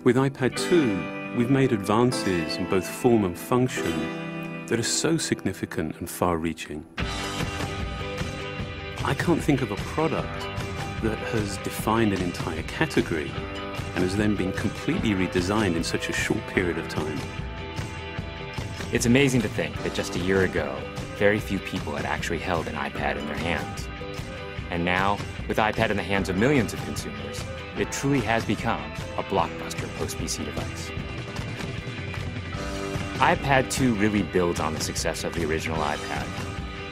With iPad 2, we've made advances in both form and function that are so significant and far-reaching. I can't think of a product that has defined an entire category and has then been completely redesigned in such a short period of time. It's amazing to think that just a year ago, very few people had actually held an iPad in their hands. And now, with iPad in the hands of millions of consumers, it truly has become a blockbuster post-PC device. iPad 2 really builds on the success of the original iPad.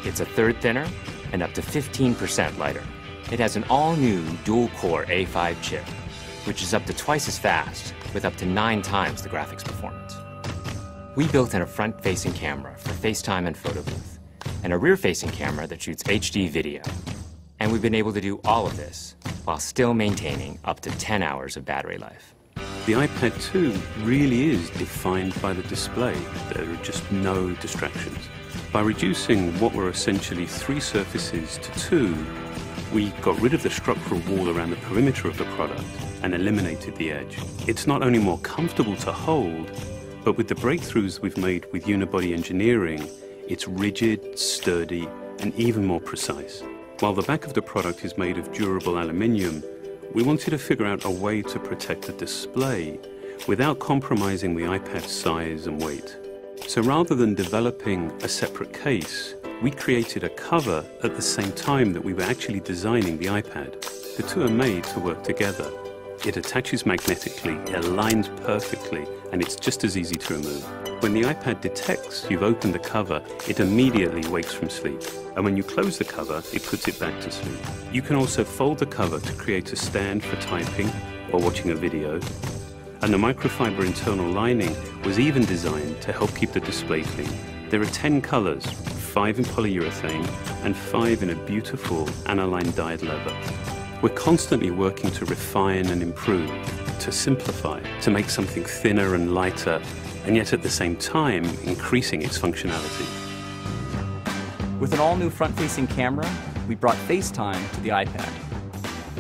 It's a third thinner and up to 15% lighter. It has an all-new dual-core A5 chip, which is up to twice as fast, with up to 9 times the graphics performance. We built in a front-facing camera for FaceTime and photo booth, and a rear-facing camera that shoots HD video. And we've been able to do all of this while still maintaining up to 10 hours of battery life. The iPad 2 really is defined by the display. There are just no distractions. By reducing what were essentially 3 surfaces to 2, we got rid of the structural wall around the perimeter of the product and eliminated the edge. It's not only more comfortable to hold, but with the breakthroughs we've made with unibody engineering, it's rigid, sturdy, and even more precise. While the back of the product is made of durable aluminium, we wanted to figure out a way to protect the display without compromising the iPad's size and weight. So rather than developing a separate case, we created a cover at the same time that we were actually designing the iPad. The two are made to work together. It attaches magnetically, it aligns perfectly, and it's just as easy to remove. When the iPad detects you've opened the cover, it immediately wakes from sleep. And when you close the cover, it puts it back to sleep. You can also fold the cover to create a stand for typing or watching a video. And the microfiber internal lining was even designed to help keep the display clean. There are 10 colors, 5 in polyurethane and 5 in a beautiful aniline dyed leather. We're constantly working to refine and improve, to simplify, to make something thinner and lighter, and yet at the same time, increasing its functionality. With an all-new front-facing camera, we brought FaceTime to the iPad.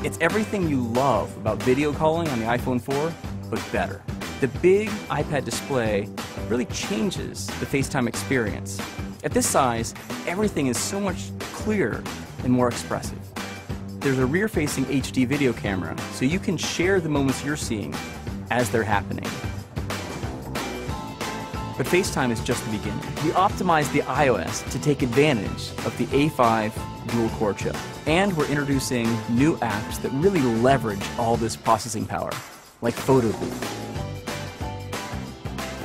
It's everything you love about video calling on the iPhone 4, but better. The big iPad display really changes the FaceTime experience. At this size, everything is so much clearer and more expressive. There's a rear-facing HD video camera, so you can share the moments you're seeing as they're happening. But FaceTime is just the beginning. We optimized the iOS to take advantage of the A5 dual-core chip. And we're introducing new apps that really leverage all this processing power, like Photo Booth.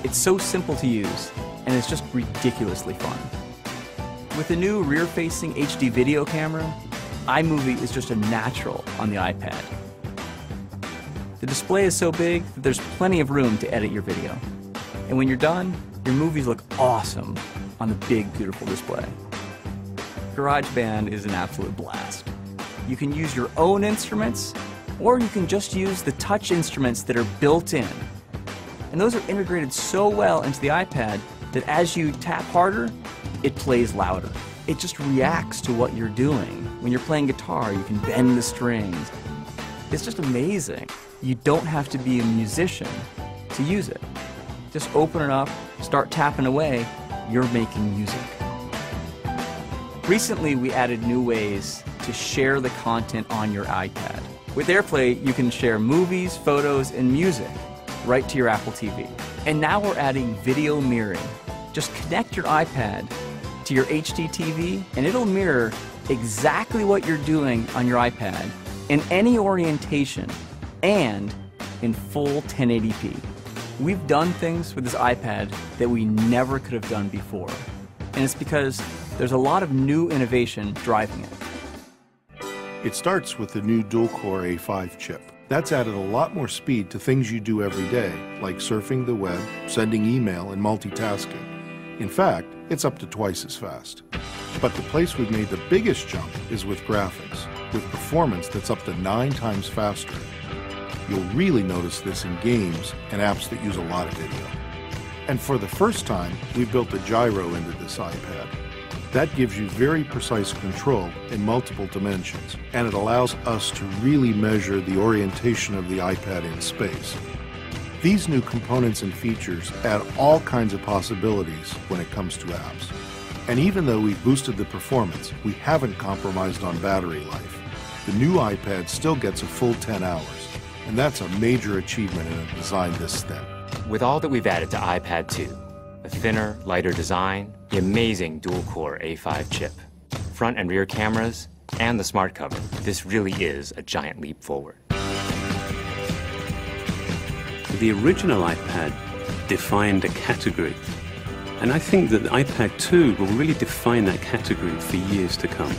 It's so simple to use, and it's just ridiculously fun. With the new rear-facing HD video camera, iMovie is just a natural on the iPad. The display is so big that there's plenty of room to edit your video. And when you're done, your movies look awesome on the big, beautiful display. GarageBand is an absolute blast. You can use your own instruments, or you can just use the touch instruments that are built in. And those are integrated so well into the iPad that as you tap harder, it plays louder. It just reacts to what you're doing. When you're playing guitar, you can bend the strings. It's just amazing. You don't have to be a musician to use it. Just open it up, start tapping away, you're making music. Recently, we added new ways to share the content on your iPad. With AirPlay, you can share movies, photos, and music right to your Apple TV. And now we're adding video mirroring. Just connect your iPad to your HD TV, and it'll mirror exactly what you're doing on your iPad in any orientation and in full 1080p. We've done things with this iPad that we never could have done before, and it's because there's a lot of new innovation driving it. It starts with the new dual-core A5 chip. That's added a lot more speed to things you do every day, like surfing the web, sending email, and multitasking. In fact, it's up to twice as fast. But the place we've made the biggest jump is with graphics, with performance that's up to 9 times faster. You'll really notice this in games and apps that use a lot of video. And for the first time, we built a gyro into this iPad. That gives you very precise control in multiple dimensions, and it allows us to really measure the orientation of the iPad in space. These new components and features add all kinds of possibilities when it comes to apps. And even though we've boosted the performance, we haven't compromised on battery life. The new iPad still gets a full 10 hours, and that's a major achievement in a design this thin. With all that we've added to iPad 2, the thinner, lighter design, the amazing dual-core A5 chip, front and rear cameras, and the smart cover, this really is a giant leap forward. The original iPad defined a category, and I think that the iPad 2 will really define that category for years to come.